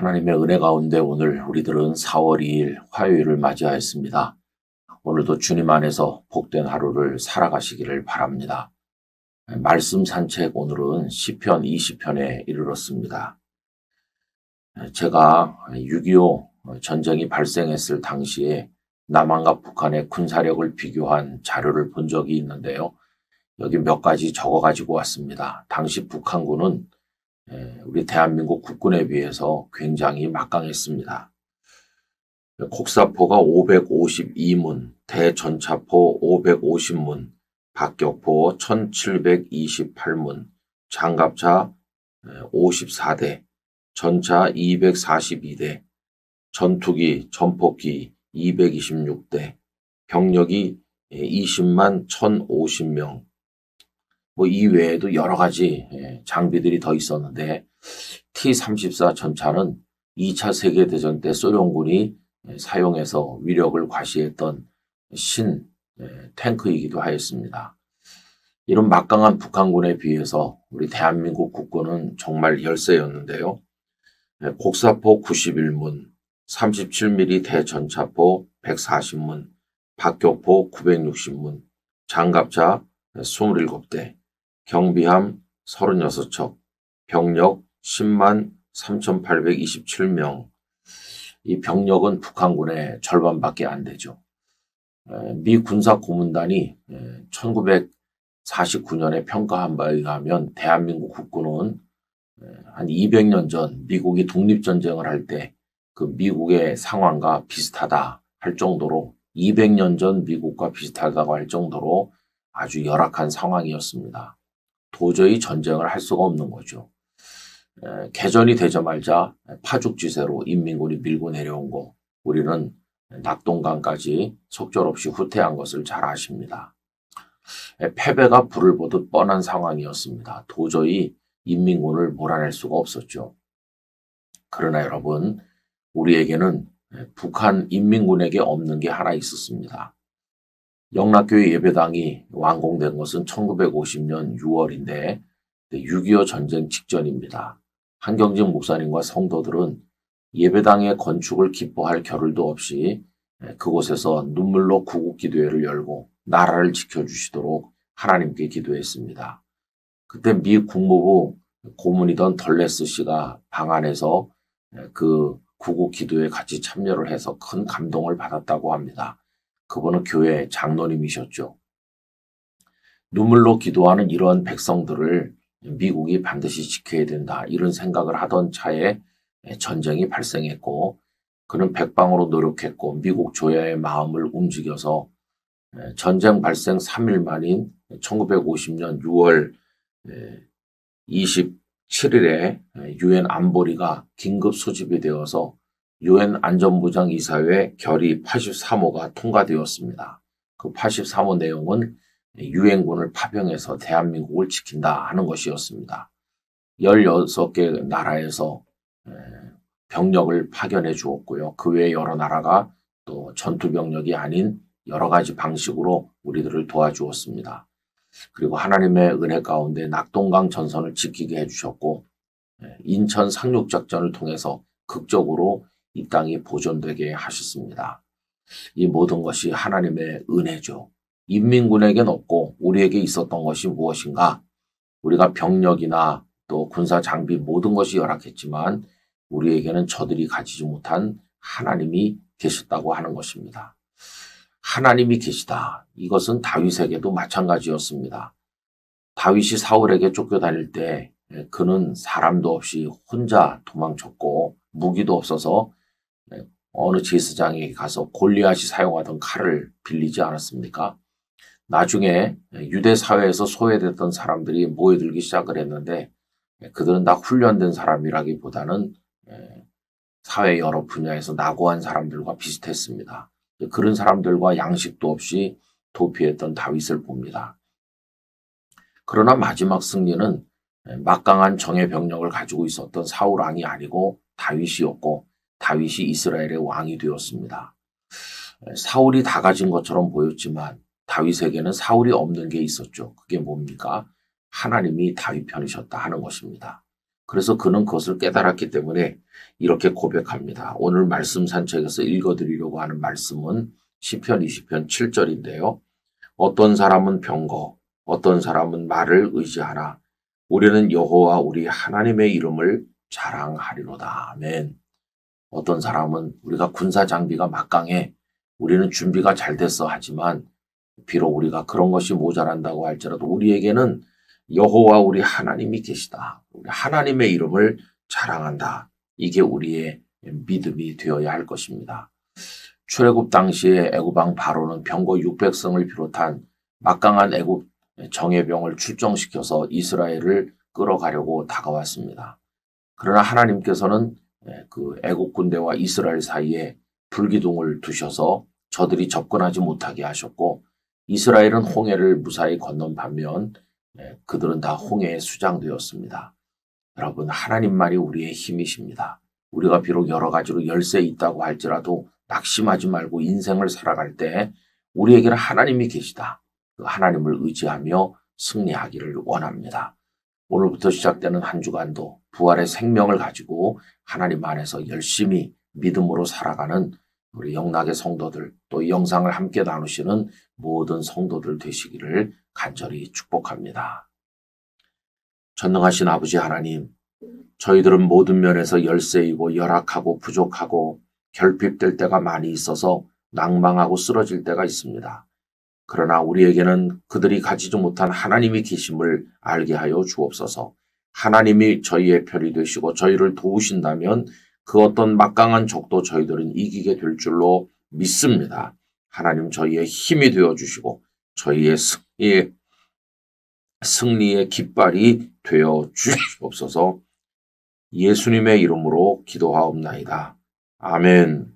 하나님의 은혜 가운데 오늘 우리들은 4월 2일 화요일을 맞이하였습니다. 오늘도 주님 안에서 복된 하루를 살아가시기를 바랍니다. 말씀 산책 오늘은 시편 20편에 이르렀습니다. 제가 6.25 전쟁이 발생했을 당시에 남한과 북한의 군사력을 비교한 자료를 본 적이 있는데요. 여기 몇 가지 적어가지고 왔습니다. 당시 북한군은 우리 대한민국 국군에 비해서 굉장히 막강했습니다. 곡사포가 552문, 대전차포 550문, 박격포 1728문, 장갑차 54대, 전차 242대, 전투기, 전폭기 226대, 병력이 20만 1050명, 이 외에도 여러 가지 장비들이 더 있었는데 T-34 전차는 2차 세계대전 때 소련군이 사용해서 위력을 과시했던 신 탱크이기도 하였습니다. 이런 막강한 북한군에 비해서 우리 대한민국 국군은 정말 열세였는데요. 곡사포 91문, 37mm 대전차포 140문, 박격포 960문, 장갑차 27대, 경비함 36척, 병력 10만 3,827명. 이 병력은 북한군의 절반밖에 안 되죠. 미 군사 고문단이 1949년에 평가한 바에 의하면 대한민국 국군은 한 200년 전 미국이 독립전쟁을 할 때 그 미국의 상황과 비슷하다 할 정도로 200년 전 미국과 비슷하다고 할 정도로 아주 열악한 상황이었습니다. 도저히 전쟁을 할 수가 없는 거죠. 개전이 되자마자 파죽지세로 인민군이 밀고 내려온 거 우리는 낙동강까지 속절없이 후퇴한 것을 잘 아십니다. 패배가 불을 보듯 뻔한 상황이었습니다. 도저히 인민군을 몰아낼 수가 없었죠. 그러나 여러분, 우리에게는 북한 인민군에게 없는 게 하나 있었습니다. 영락교회 예배당이 완공된 것은 1950년 6월인데 6.25 전쟁 직전입니다. 한경직 목사님과 성도들은 예배당의 건축을 기뻐할 겨를도 없이 그곳에서 눈물로 구국기도회를 열고 나라를 지켜주시도록 하나님께 기도했습니다. 그때 미 국무부 고문이던 덜레스 씨가 방 안에서 그 구국기도회에 같이 참여를 해서 큰 감동을 받았다고 합니다. 그분은 교회 장로님이셨죠. 눈물로 기도하는 이러한 백성들을 미국이 반드시 지켜야 된다. 이런 생각을 하던 차에 전쟁이 발생했고 그는 백방으로 노력했고 미국 조야의 마음을 움직여서 전쟁 발생 3일 만인 1950년 6월 27일에 유엔 안보리가 긴급 소집이 되어서 유엔 안전보장 이사회 결의 83호가 통과되었습니다. 그 83호 내용은 유엔군을 파병해서 대한민국을 지킨다 하는 것이었습니다. 16개 나라에서 병력을 파견해 주었고요. 그 외에 여러 나라가 또 전투병력이 아닌 여러 가지 방식으로 우리들을 도와주었습니다. 그리고 하나님의 은혜 가운데 낙동강 전선을 지키게 해주셨고 인천 상륙작전을 통해서 극적으로 이 땅이 보존되게 하셨습니다. 이 모든 것이 하나님의 은혜죠. 인민군에겐 없고 우리에게 있었던 것이 무엇인가? 우리가 병력이나 또 군사 장비 모든 것이 열악했지만 우리에게는 저들이 가지지 못한 하나님이 계셨다고 하는 것입니다. 하나님이 계시다. 이것은 다윗에게도 마찬가지였습니다. 다윗이 사울에게 쫓겨다닐 때 그는 사람도 없이 혼자 도망쳤고 무기도 없어서 어느 제사장에게 가서 골리앗이 사용하던 칼을 빌리지 않았습니까? 나중에 유대 사회에서 소외됐던 사람들이 모여들기 시작을 했는데 그들은 다 훈련된 사람이라기보다는 사회 여러 분야에서 낙오한 사람들과 비슷했습니다. 그런 사람들과 양식도 없이 도피했던 다윗을 봅니다. 그러나 마지막 승리는 막강한 정예 병력을 가지고 있었던 사울 왕이 아니고 다윗이었고 다윗이 이스라엘의 왕이 되었습니다. 사울이 다 가진 것처럼 보였지만 다윗에게는 사울이 없는 게 있었죠. 그게 뭡니까? 하나님이 다윗 편이셨다 하는 것입니다. 그래서 그는 그것을 깨달았기 때문에 이렇게 고백합니다. 오늘 말씀 산책에서 읽어드리려고 하는 말씀은 시편 20편 7절인데요. 어떤 사람은 병거, 어떤 사람은 말을 의지하나 우리는 여호와 우리 하나님의 이름을 자랑하리로다. 아멘. 어떤 사람은 우리가 군사 장비가 막강해 우리는 준비가 잘 됐어 하지만 비록 우리가 그런 것이 모자란다고 할지라도 우리에게는 여호와 우리 하나님이 계시다. 우리 하나님의 이름을 자랑한다. 이게 우리의 믿음이 되어야 할 것입니다. 출애굽 당시에 애굽 왕 바로는 병거 600성을 비롯한 막강한 애굽 정예병을 출정시켜서 이스라엘을 끌어가려고 다가왔습니다. 그러나 하나님께서는 그 애국 군대와 이스라엘 사이에 불기둥을 두셔서 저들이 접근하지 못하게 하셨고 이스라엘은 홍해를 무사히 건넌 반면 그들은 다 홍해에 수장되었습니다. 여러분, 하나님만이 우리의 힘이십니다. 우리가 비록 여러 가지로 열세 있다고 할지라도 낙심하지 말고 인생을 살아갈 때 우리에게는 하나님이 계시다. 그 하나님을 의지하며 승리하기를 원합니다. 오늘부터 시작되는 한 주간도 부활의 생명을 가지고 하나님 안에서 열심히 믿음으로 살아가는 우리 영락의 성도들, 또 이 영상을 함께 나누시는 모든 성도들 되시기를 간절히 축복합니다. 전능하신 아버지 하나님, 저희들은 모든 면에서 열세이고 열악하고 부족하고 결핍될 때가 많이 있어서 낭망하고 쓰러질 때가 있습니다. 그러나 우리에게는 그들이 가지지 못한 하나님이 계심을 알게 하여 주옵소서. 하나님이 저희의 편이 되시고 저희를 도우신다면 그 어떤 막강한 적도 저희들은 이기게 될 줄로 믿습니다. 하나님 저희의 힘이 되어주시고 저희의 승리의 깃발이 되어 주시옵소서. 예수님의 이름으로 기도하옵나이다. 아멘.